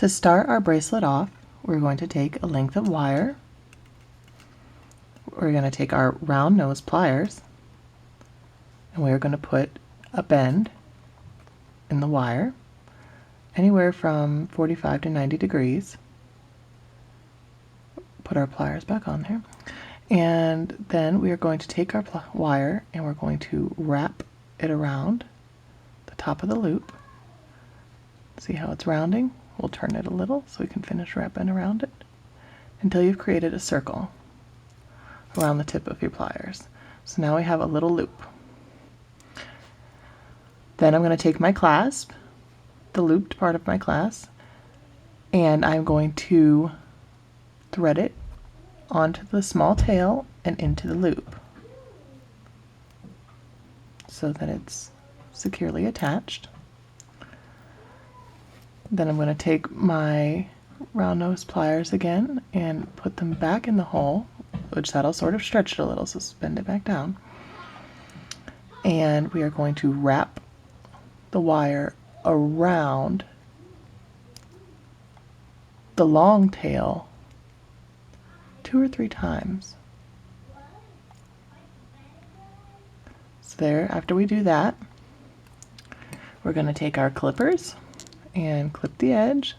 To start our bracelet off, we're going to take a length of wire. We're going to take our round nose pliers, and we're going to put a bend in the wire, anywhere from 45 to 90 degrees. Put our pliers back on there. And then we are going to take our wire and we're going to wrap it around the top of the loop. See how it's rounding? We'll turn it a little so we can finish wrapping around it until you've created a circle around the tip of your pliers. So now we have a little loop. Then I'm going to take my clasp, the looped part of my clasp, and I'm going to thread it onto the small tail and into the loop so that it's securely attached. Then I'm going to take my round nose pliers again and put them back in the hole, which that'll sort of stretch it a little, so bend it back down. And we are going to wrap the wire around the long tail 2 or 3 times. So there, after we do that, we're going to take our clippers and clip the edge,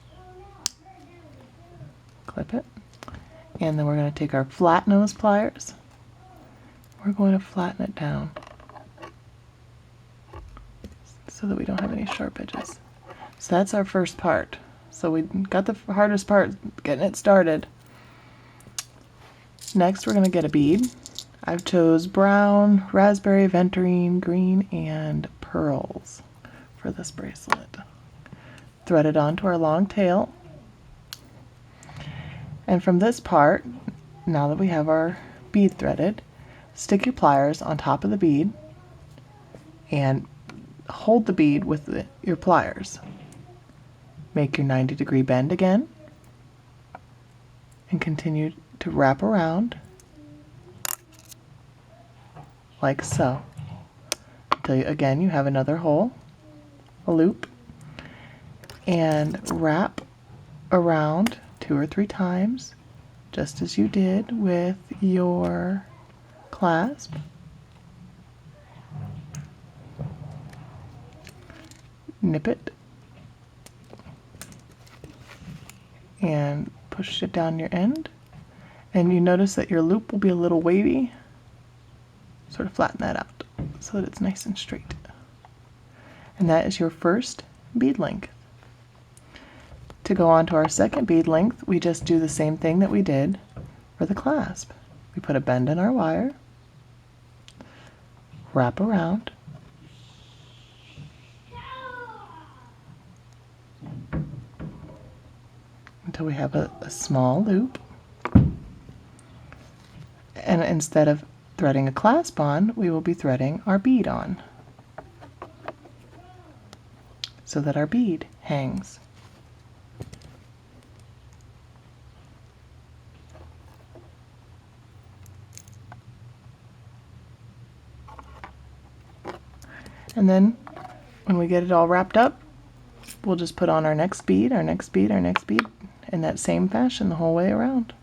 clip it, and then we're going to take our flat nose pliers. We're going to flatten it down so that we don't have any sharp edges. So that's our first part. So we got the hardest part, getting it started. Next we're going to get a bead. I've chose brown, raspberry, aventurine, green, and pearls for this bracelet. Thread it onto our long tail. And from this part, now that we have our bead threaded, stick your pliers on top of the bead and hold the bead with your pliers. Make your 90-degree bend again and continue to wrap around like so until you have another hole, a loop, and wrap around 2 or 3 times just as you did with your clasp. Nip it and push it down your end, and you notice that your loop will be a little wavy. Sort of flatten that out so that it's nice and straight. And that is your first bead length. To go on to our second bead length, we just do the same thing that we did for the clasp. We put a bend in our wire, wrap around, until we have a small loop. And instead of threading a clasp on, we will be threading our bead on so that our bead hangs. And then when we get it all wrapped up, we'll just put on our next bead, our next bead, our next bead in that same fashion the whole way around.